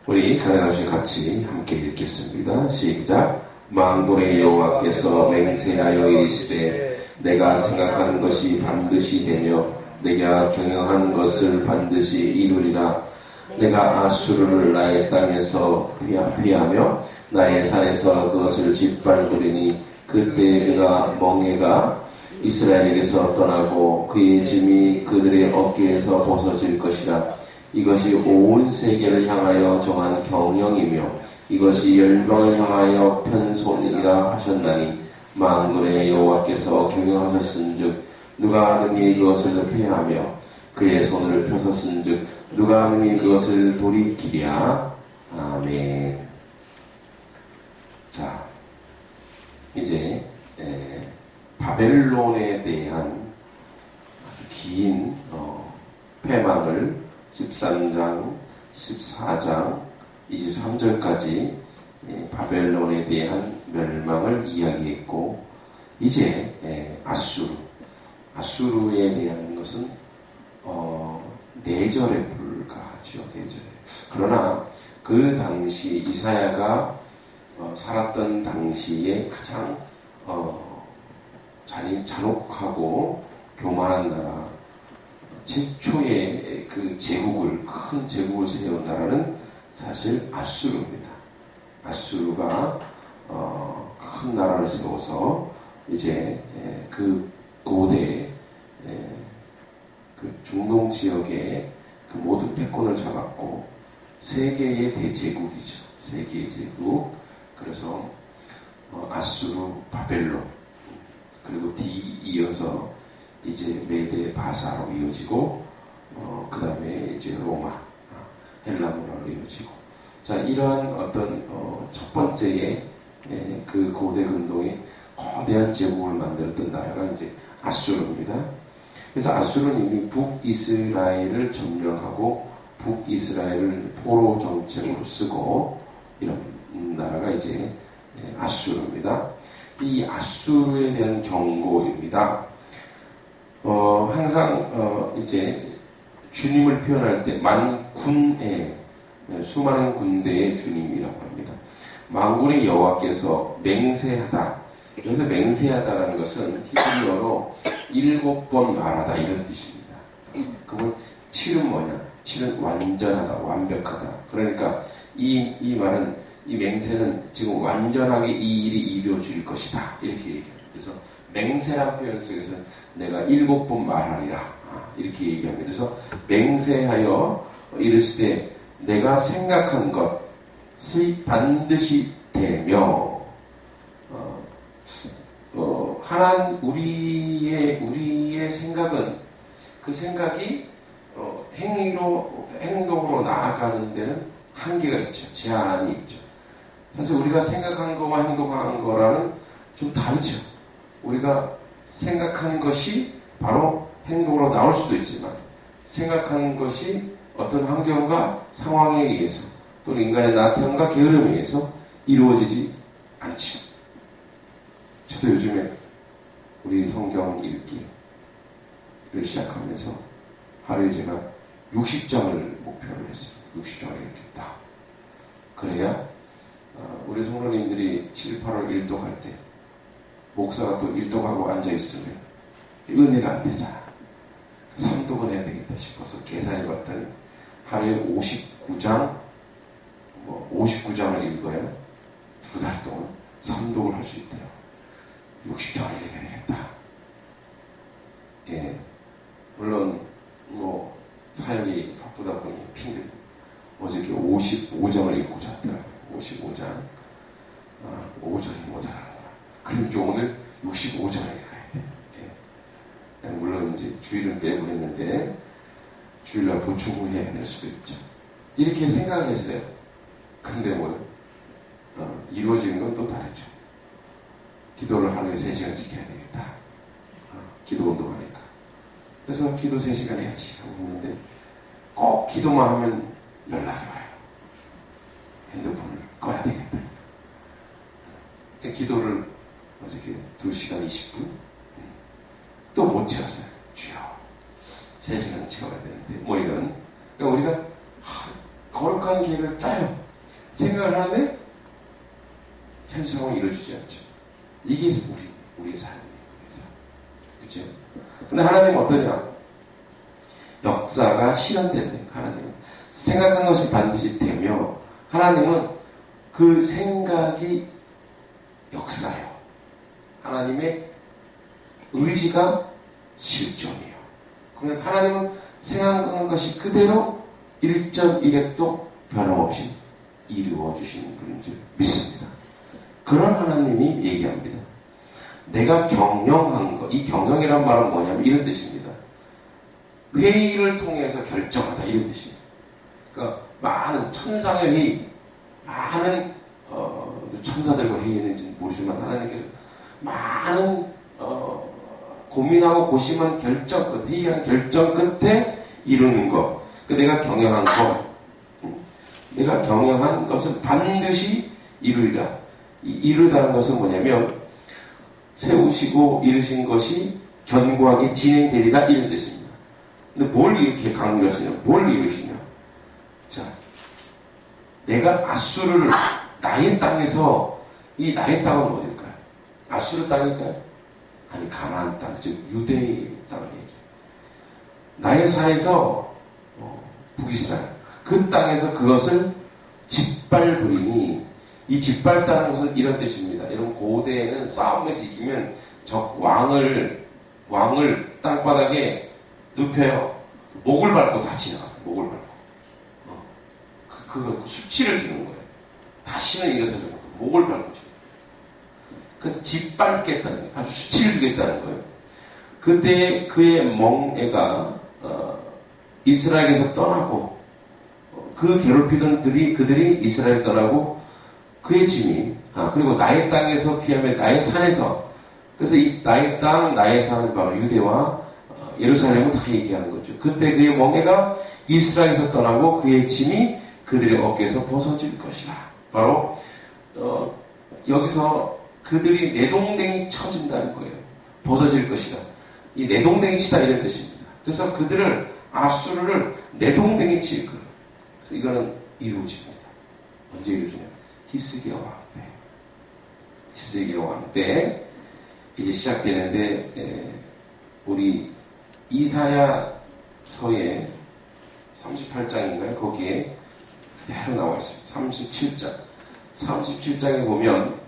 우리 가능하신 같이 함께 읽겠습니다. 시작. 만군의 여호와께서 맹세하여 이르시되 내가 생각하는 것이 반드시 되며 내가 경영한 것을 반드시 이루리라. 내가 아수르를 나의 땅에서 피하며 나의 산에서 그것을 짓밟으리니 그때 그가 멍에가 이스라엘에게서 떠나고 그의 짐이 그들의 어깨에서 벗어질 것이라. 이것이 온 세계를 향하여 정한 경영이며 이것이 열방을 향하여 편손이라 하셨나니 만군의 여호와께서 경영하셨은즉 누가 능히 그것을 피하며 그의 손을 펴섰은즉 누가 능히 그것을 돌이키랴. 아멘. 자, 이제 바벨론에 대한 긴 패망을 13장, 14장, 23절까지 바벨론에 대한 멸망을 이야기했고, 이제 아수르에 대한 것은 4절에 불과하죠. 4절에. 그러나 그 당시 이사야가 살았던 당시에 가장 잔혹하고 교만한 나라, 최초의 그 큰 제국을 세운 나라는 사실 아수르입니다. 아수르가 큰 나라를 세워서 이제 그 고대 그 중동 지역의 그 모든 패권을 잡았고 세계의 대제국이죠. 세계의 제국. 그래서 아수르, 바벨론, 그리고 이어서 이제 메데, 바사로 이어지고 그 다음에 이제 로마, 헬라 문화로 이어지고. 자, 이러한 어떤 첫 번째의 그 고대 근동의 거대한 제국을 만들었던 나라가 이제 아수르입니다. 그래서 아수르는 이미 북이스라엘을 점령하고 북이스라엘을 포로 정책으로 쓰고 이런 나라가 이제 아수르입니다. 이 아수르에 대한 경고입니다. 항상 이제 주님을 표현할 때 수많은 군대의 주님이라고 합니다. 만군의 여호와께서 맹세하다. 여기서 맹세하다라는 것은 히브리어로 7번 말하다 이런 뜻입니다. 그러면 7은 뭐냐? 7은 완전하다, 완벽하다. 그러니까 이 말은, 이 맹세는 지금 완전하게 이 일이 이루어질 것이다 이렇게 얘기합니다. 그래서 맹세란 표현 속에서 내가 7번 말하리라 이렇게 얘기합니다. 그래서 맹세하여 이르시되 내가 생각한 것이 반드시 되며 우리의 생각은 그 생각이 행동으로 나아가는 데는 한계가 있죠. 제한이 있죠. 사실 우리가 생각한 거와 행동한 거라는 좀 다르죠. 우리가 생각한 것이 바로 행동으로 나올 수도 있지만 생각한 것이 어떤 환경과 상황에 의해서 또는 인간의 나태함과 게으름에 의해서 이루어지지 않죠. 저도 요즘에 우리 성경 읽기를 시작하면서 하루에 제가 60장을 목표로 했어요. 60장을 읽겠다. 그래야 우리 성도님들이 7, 8월 일독할 때 목사가 또 일독하고 앉아있으면 은혜가 안 되잖아. 3독은 해야 되겠다 싶어서 계산해봤더니 하루에 59장을 읽어야 2달 동안 3독을 할 수 있대요. 60장을 읽어야 되겠다. 예. 물론 사역이 바쁘다 보니 핑계 어저께 55장을 읽고 잤더라고요. 55장 5장이 모자라구나. 그럼 이제 오늘 65장을 읽어야 돼. 예. 물론 이제 주일은 빼고 했는데 주일날 보충을 해야 될 수도 있죠. 이렇게 생각을 했어요. 근데 이루어지는 건 또 다르죠. 기도를 하루에 3시간씩 해야 되겠다. 기도 운동하니까. 그래서 기도 3시간 해야지 하고 있는데 꼭 기도만 하면 연락이 와요. 핸드폰을 꺼야 되겠다. 기도를 어저께 2시간 20분 또 못 채웠어요. 주여 3시간 채워야 되는데 이런. 그러니까 우리가 거룩한 계획을 짜요. 생각을 하는데 현실상은 이루어지지 않죠. 이게 우리의 삶이에요. 그렇죠? 근데 하나님은 어떠냐? 역사가 실현될 때 하나님은 생각한 것이 반드시 되며 하나님은 그 생각이 역사예요. 하나님의 의지가 실존이에요. 그러니까 하나님은 생각한 것이 그대로 1.1획도 변함없이 이루어 주시는 분인 줄 믿습니다. 그런 하나님이 얘기합니다. 내가 경영한 것, 이 경영이란 말은 뭐냐면 이런 뜻입니다. 회의를 통해서 결정하다 이런 뜻이에요. 그러니까 많은 천상의 회의, 많은 천사들과 회의했는지 모르지만 하나님께서 많은 고민하고 고심한 결정 끝, 회의한 결정 끝에 이루는 것. 내가 경영한 것, 내가 경영한 것은 반드시 이루리라. 이루다는 것은 뭐냐면 세우시고 이루신 것이 견고하게 진행되리라 이런 뜻입니다. 근데 뭘 이렇게 강조하시냐? 뭘 이루시냐? 자, 내가 아수르를 나의 땅에서 이 나의 땅은 어딜까요? 아수르 땅일까요? 아니 가나안 땅, 즉 유대의 땅을 얘기해요. 나의 산에서 북이스라엘 그 땅에서 그것을 짓밟으리니 이 짓밟다는 것은 이런 뜻입니다. 여러분 고대에는 싸움에서 이기면 적 왕을 땅바닥에 눕혀요. 목을 밟고 다 지나가요. 목을 밟고 그 수치를 주는 거예요. 다시는 일어서지 못하고 목을 밟고 그 짓밟겠다는 거예요. 아주 수치를 주겠다는 거예요. 그때 그의 멍에가 이스라엘에서 떠나고 그 괴롭히던 그들이 이스라엘 떠나고 그의 짐이 그리고 나의 땅에서 피하며 나의 산에서 그래서 이 나의 땅 나의 산은 바로 유대와 예루살렘을 다 얘기하는 거죠. 그때 그의 멍에가 이스라엘에서 떠나고 그의 짐이 그들의 어깨에서 벗어질 것이라. 바로 여기서 그들이 내동댕이 쳐진다는 거예요. 벗어질 것이다. 이 내동댕이 치다 이런 뜻입니다. 그래서 그들을 아수르를 내동댕이 칠 거예요. 그래서 이거는 이루어집니다. 언제 이루어지냐? 히스기야 왕 때. 히스기야 왕 때 이제 시작되는데 우리 이사야서의 38장인가요? 거기에 그대로 나와 있습니다. 37장에 보면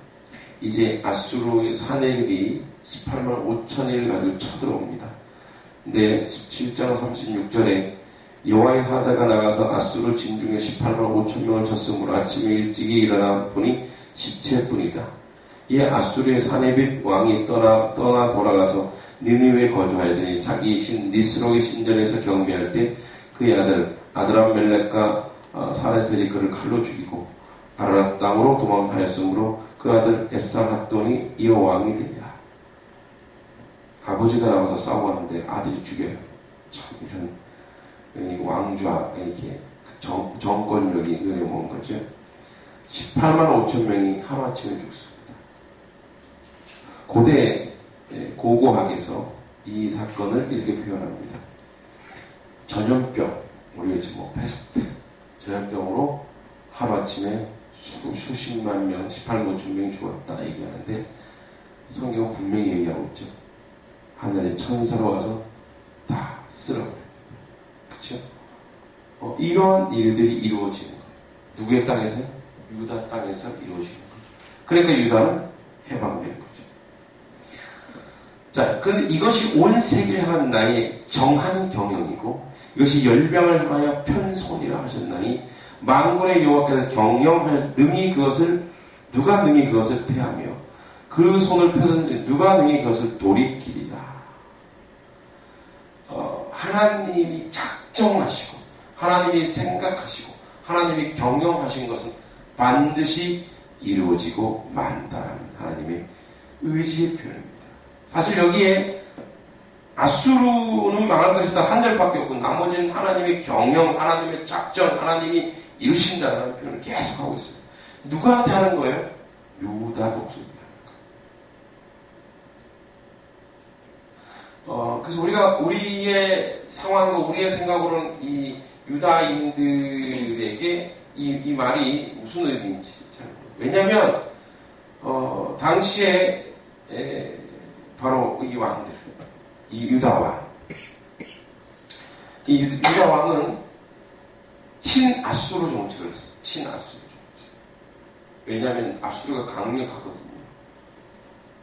이제 아수르의 사내립이 18만 5천을 가지고 쳐들어옵니다. 근데 17장 36절에 여호와의 사자가 나가서 아수르 진중에 18만 5천 명을 쳤으므로 아침에 일찍이 일어나 보니 시체뿐이다. 이 아수르의 사내립 왕이 떠나 돌아가서 니느웨에 거주하였더니 자기 신 니스록의 신전에서 경배할 때 그의 아들 아드람멜렉과 사레셀이 그를 칼로 죽이고 아라랏 땅으로 도망하였으므로 그 아들 에사핫돈이 이어 왕이 되니라. 아버지가 나와서 싸우는데 아들이 죽여요. 참 이런 왕좌 이렇게 정권력이 느려온 거죠. 18만 5천 명이 하루아침에 죽습니다. 고대 고고학에서 이 사건을 이렇게 표현합니다. 전염병, 우리 지금 패스트 전염병으로 하루아침에 수십만 명, 18만 5천 명이 죽었다 얘기하는데 성경은 분명히 얘기하고 있죠. 하늘의 천사로 와서 다 쓸어버려요. 그렇죠? 이런 일들이 이루어지는 거예요. 누구의 땅에서? 유다 땅에서 이루어지는 거예요. 그러니까 유다는 해방된 거죠. 자, 그런데 이것이 온 세계를 향한 나의 정한 경영이고 이것이 열방을 향하여 편손이라 하셨나니 만군의 여호와께서 경영할 누가 능히 그것을 패하며 그 손을 펴선지 누가 능히 그것을 돌이키리라. 하나님이 작정하시고 하나님이 생각하시고 하나님이 경영하신 것은 반드시 이루어지고 만다라는 하나님의 의지의 표현입니다. 사실 여기에 아수르는 망할 것이다 한 절밖에 없고 나머지는 하나님의 경영, 하나님의 작전, 하나님이 이루신다는 표현을 계속하고 있어요. 누구한테 하는 거예요? 유다 족속이 하는 거예요. 그래서 우리가 우리의 상황과 우리의 생각으로는 이 유다인들에게 이 말이 무슨 의미인지 잘 모르겠어요. 왜냐하면 당시에 바로 이 왕들, 이 유다왕, 이 유다왕은 친아수르 정책을 했어요. 친아수르 정책. 왜냐하면 아수르가 강력하거든요.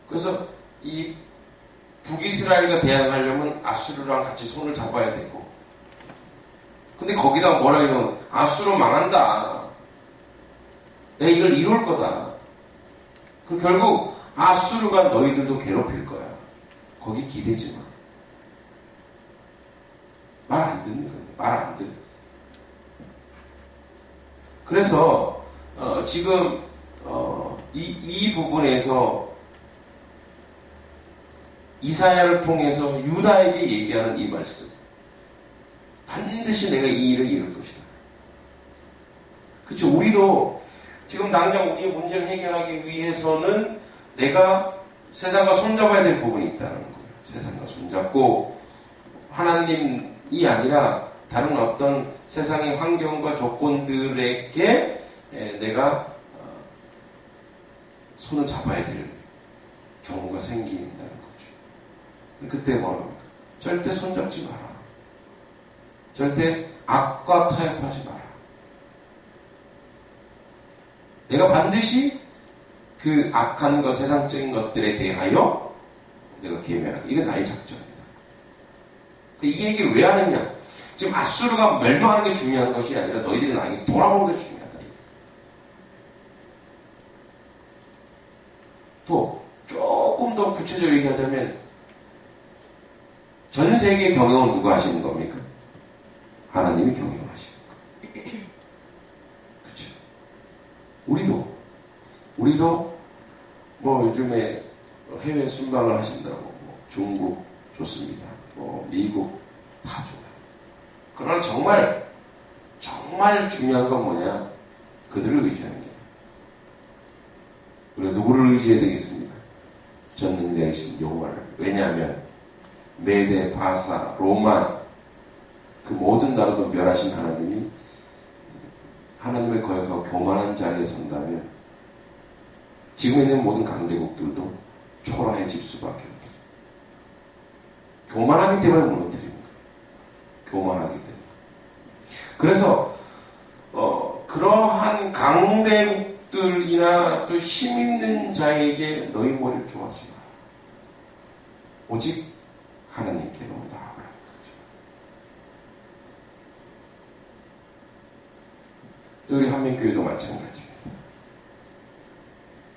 그래서 이 북이스라엘과 대항하려면 아수르랑 같이 손을 잡아야 되고, 근데 거기다 뭐라 해요? 아수르 망한다. 내가 이걸 이룰 거다. 그 결국 아수르가 너희들도 괴롭힐 거야. 거기 기대지 마. 말 안 듣는 거예요. 말 안 듣는. 그래서 지금 이 부분에서 이사야를 통해서 유다에게 얘기하는 이 말씀, 반드시 내가 이 일을 이룰 것이다. 그렇죠? 우리도 지금 당장 우리의 문제를 해결하기 위해서는 내가 세상과 손잡아야 될 부분이 있다는 거예요. 세상과 손잡고 하나님이 아니라 다른 어떤 세상의 환경과 조건들에게 내가 손을 잡아야 될 경우가 생긴다는 거죠. 그때 뭐라고 합니까? 절대 손잡지 마라. 절대 악과 타협하지 마라. 내가 반드시 그 악한 것, 세상적인 것들에 대하여 내가 계명하라. 이게 나의 작전이다. 이 얘기를 왜 하느냐? 지금 아수르가 멸망하는 게 중요한 것이 아니라 너희들이 나에게 돌아오는 게 중요하다. 또 조금 더 구체적으로 얘기하자면 전 세계 경영은 누가 하시는 겁니까? 하나님이 경영하시는 거예요. 그렇죠? 우리도 뭐 요즘에 해외 순방을 하신다고 뭐 중국 좋습니다. 뭐 미국 다 좋아요. 그러나 정말 중요한 건 뭐냐? 그들을 의지하는 거예요. 우리가 누구를 의지해야 되겠습니까? 전능자이신 여호와를. 왜냐하면 메데, 바사, 로마 그 모든 나라도 멸하신 하나님이 하나님을 거역하고 교만한 자리에 선다면 지금 있는 모든 강대국들도 초라해질 수밖에 없어요. 교만하기 때문에 무너뜨립니다. 교만하기 때문에. 그래서 그러한 강대국들이나 또 힘 있는 자에게 너희 머리를 조아지 마라. 오직 하나님께로 나아가라는 거죠. 우리 한민교회도 마찬가지입니다.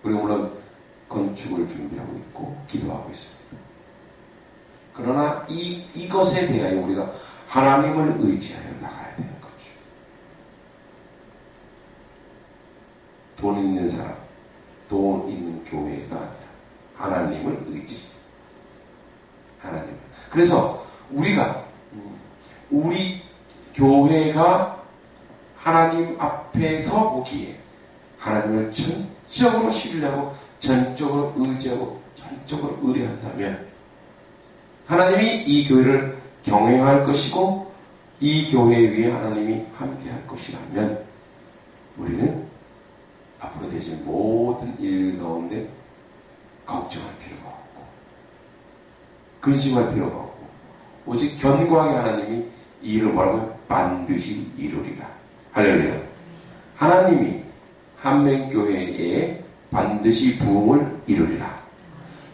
우리 물론 건축을 준비하고 있고 기도하고 있습니다. 그러나 이것에 대하여 우리가 하나님을 의지하여 나가야 되는 거죠. 돈 있는 사람, 돈 있는 교회가 아니라 하나님을 의지. 하나님. 그래서 우리 교회가 하나님 앞에 서보기에 하나님을 전적으로 신뢰하고 전적으로 의지하고 전적으로 의뢰한다면 하나님이 이 교회를 경영할 것이고 이 교회 위에 하나님이 함께 할 것이라면 우리는 앞으로 되실 모든 일 가운데 걱정할 필요가 없고 근심할 필요가 없고 오직 견고하게 하나님이 이 일을 뭐라고요? 반드시 이루리라. 할렐루야. 하나님이 한명교회에 반드시 부흥을 이루리라.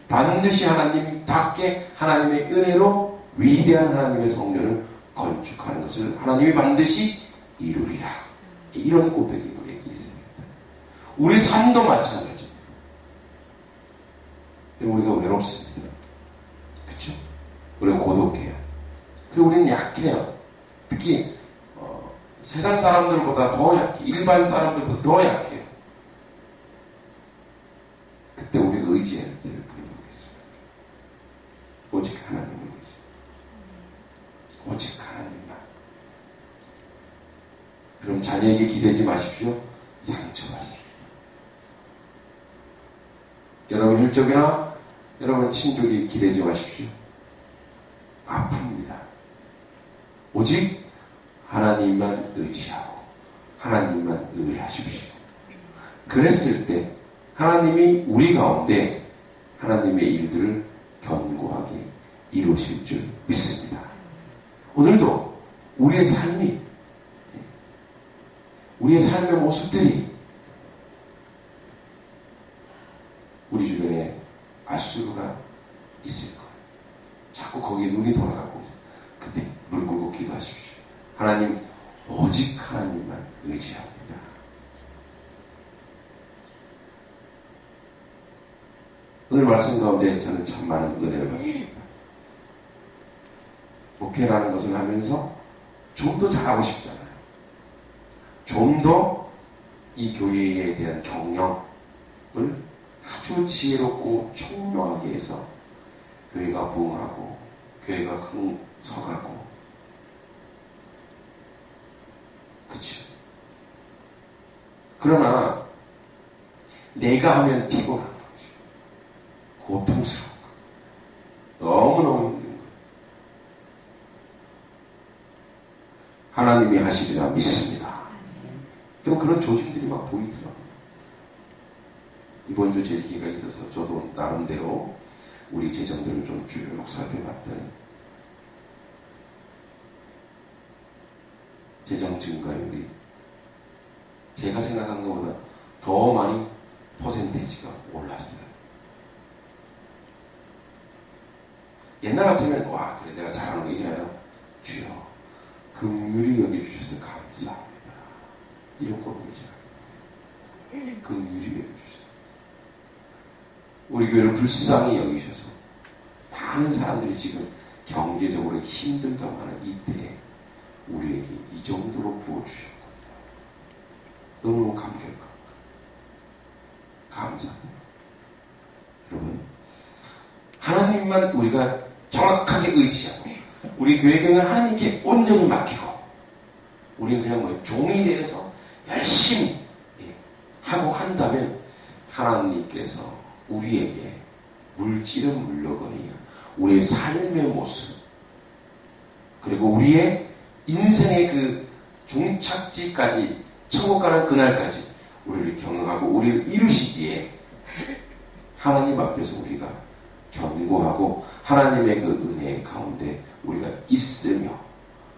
반드시 하나님답게 하나님의 은혜로 위대한 하나님의 성전을 건축하는 것을 하나님이 반드시 이루리라. 이런 고백이 우리에게 있습니다. 우리 삶도 마찬가지입니다. 우리가 외롭습니다. 그렇죠? 우리가 고독해요. 그리고 우리는 약해요. 특히 세상 사람들보다 더 약해. 일반 사람들보다 더 약해요. 그때 우리가 의지해야 될 뿐이겠습니다. 오직 하나님을 의지. 오직 하나님만. 그럼 자녀에게 기대지 마십시오. 상처받습니다. 여러분 혈족이나 여러분 친족이 기대지 마십시오. 아픕니다. 오직 하나님만 의지하고 하나님만 의뢰하십시오. 그랬을 때 하나님이 우리 가운데 하나님의 일들을 견고하게 이루실 줄 믿습니다. 오늘도 우리의 삶이, 우리의 삶의 모습들이 우리 주변에 아수르가 있을 거예요. 자꾸 거기에 눈이 돌아가고, 그때 무릎 꿇고 기도하십시오. 하나님, 오직 하나님만 의지합니다. 오늘 말씀 가운데 저는 참 많은 은혜를 받습니다. 목회라는 것을 하면서 좀 더 잘하고 싶잖아요. 좀 더 이 교회에 대한 경영을 아주 지혜롭고 총명하게 해서 교회가 부흥하고 교회가 흥서가고, 그렇죠. 그러나 내가 하면 피곤한 거지. 고통스러운 거. 너무너무 힘든 거. 하나님이 하시리라 믿습니다. 그럼 그런 조짐들이 막 보이더라고요. 이번 주 제기가 있어서 저도 나름대로 우리 재정들을 좀 쭉 살펴봤더니 재정 증가율이 제가 생각한 것보다 더 많이 퍼센테이지가 올랐어요. 옛날 같으면 와 그래 내가 잘하는 거 이게 아니라 주여 긍휼히 여겨주셔서 감사합니다. 이런 고백이잖아요. 긍휼히 여겨주셔서 우리 교회를 불쌍히 여기셔서 많은 사람들이 지금 경제적으로 힘들다고 하는 이때에 우리에게 이 정도로 부어주셨거든요. 너무너무 감사합니다. 여러분, 하나님만 우리가 정확하게 의지하고 우리 교회 경영을 하나님께 온전히 맡기고 우리는 그냥 뭐 종이 되어서 열심히 하고 한다면 하나님께서 우리에게 물질은 물러거니와 우리의 삶의 모습 그리고 우리의 인생의 그 종착지까지 천국 가는 그날까지 우리를 경영하고 우리를 이루시기에 하나님 앞에서 우리가 견고하고 하나님의 그 은혜 가운데 우리가 있으며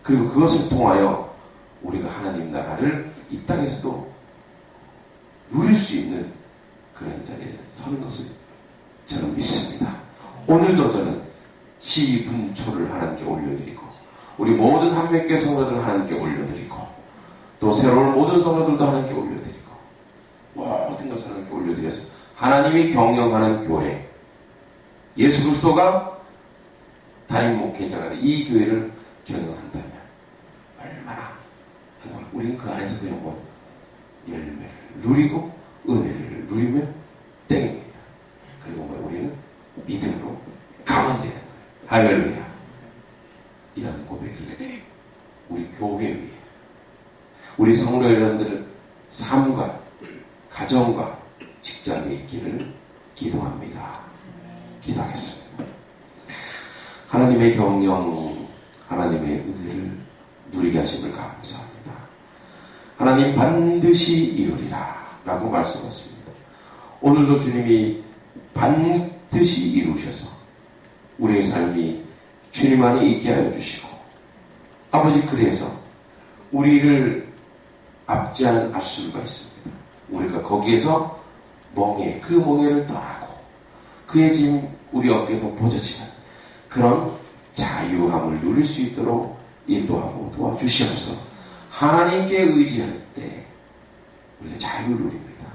그리고 그것을 통하여 우리가 하나님 나라를 이 땅에서도 누릴 수 있는 그런 자리에 서는 것을 저는 믿습니다. 오늘도 저는 시분초를 하나님께 올려드리고 우리 모든 한백개 성도들 하나님께 올려드리고 또 새로운 모든 성도들도 하나님께 올려드리고 모든 것을 하나님께 올려드려서 하나님이 경영하는 교회 예수 그리스도가 담임 목회자가 이 교회를 경영한다면 얼마나 우리는 그 안에서 그냥 뭐 열매를 누리고 은혜를 누리면 땡입니다. 그리고 뭐 우리는 믿음으로 가면 돼요. 할렐루야. 이런 고백이 우리 교회 위에 우리 성도 여러분들의 삶과 가정과 직장에 있기를 기도합니다. 기도하겠습니다. 하나님의 경영, 하나님의 은혜를 누리게 하심을 감사합니다. 하나님 반드시 이루리라 라고 말씀하셨습니다. 오늘도 주님이 반드시 이루셔서 우리의 삶이 주님 안에 있게 하여 주시고 아버지 그래서 우리를 압제하는 아수르가 있습니다. 우리가 거기에서 그 멍에를 떠나고 그의 짐 우리 어깨에서 보여지는 그런 자유함을 누릴 수 있도록 인도하고 도와주시옵소서. 하나님께 의지할 때 우리가 자유를 누립니다.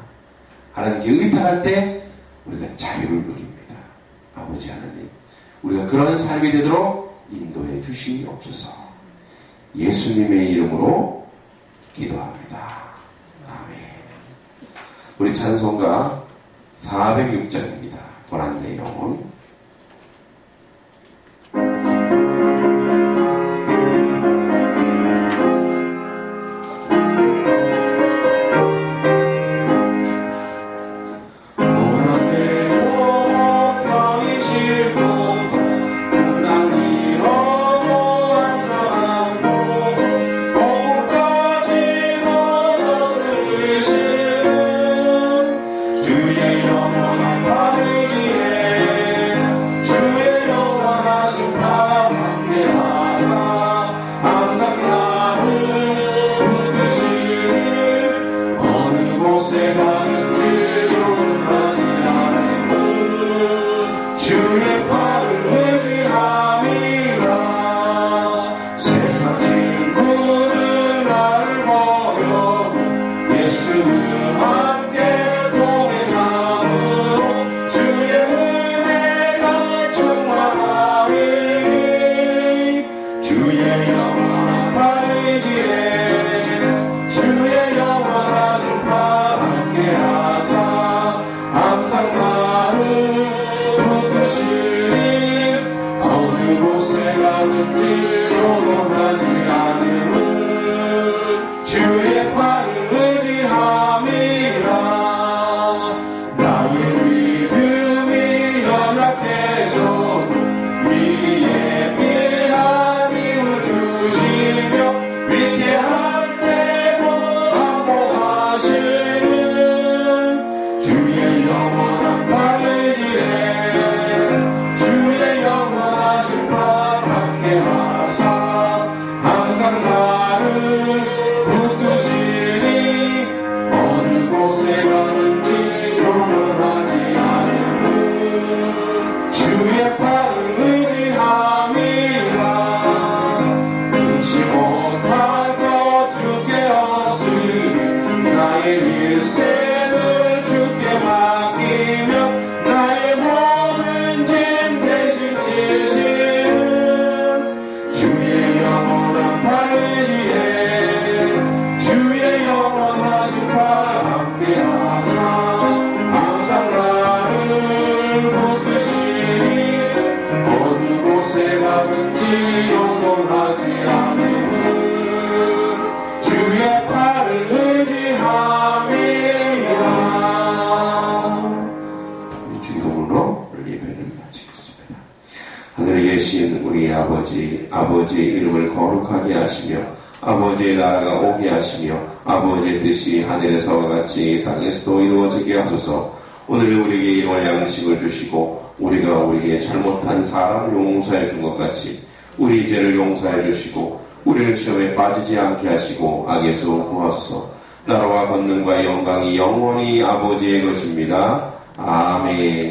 하나님께 의탁할 때 우리가 자유를 누립니다. 아버지 하나님 우리가 그런 삶이 되도록 인도해 주시옵소서. 예수님의 이름으로 기도합니다. 아멘. 우리 찬송가 406장입니다. 고난 내 영혼. 오 곳에 가는지 용하지 않음은 주의 팔을 의지함이라. 세상 친구들 나를 버려 예수는 함께 동행함으로 주의 은혜가 충만하리. 주의 영원한 팔 의지해 주의 영원하신 팔 함께 하사 항상 나를 붙드시니 어느 곳에 가든지 요동하지 않음은 주의 팔을 의지함이라. 나의 믿음이 연약해져 위에 미한 힘을 주시며 위대할 때도 항복하시는 주의 영원한 팔 의지해 주의 영원하신 팔 함께 하사 항상 나를 붙드시니 어느 곳에 가는지 요동하지 않음은 주의 팔을 의지함이라. 능치 못할 것 주께 없으니 나의 일생을 주께 맡기며 나의 모든 짐 대신 지시는 주의 영원한 팔 의지해 주의 영원하신 팔 함께 하사 항상 나를 붙드시니 어느 곳에 가든지 요동하지 않음은 주의 팔을 의지함이라. 이 주기도문으로 우리 예배를 마치겠습니다. 하늘에 계신 우리 아버지, 아버지의 이름을 거룩하게 하시며 아버지의 나라가 오게 하시며 아버지의 뜻이 하늘에서와 같이 땅에서도 이루어지게 하소서. 오늘 우리에게 일용할 양식을 주시고 우리가 우리에게 잘못한 사람을 용서해 준 것 같이 우리 죄를 용서해 주시고 우리를 시험에 빠지지 않게 하시고 악에서 구하소서. 나라와 권능과 영광이 영원히 아버지의 것입니다. 아멘.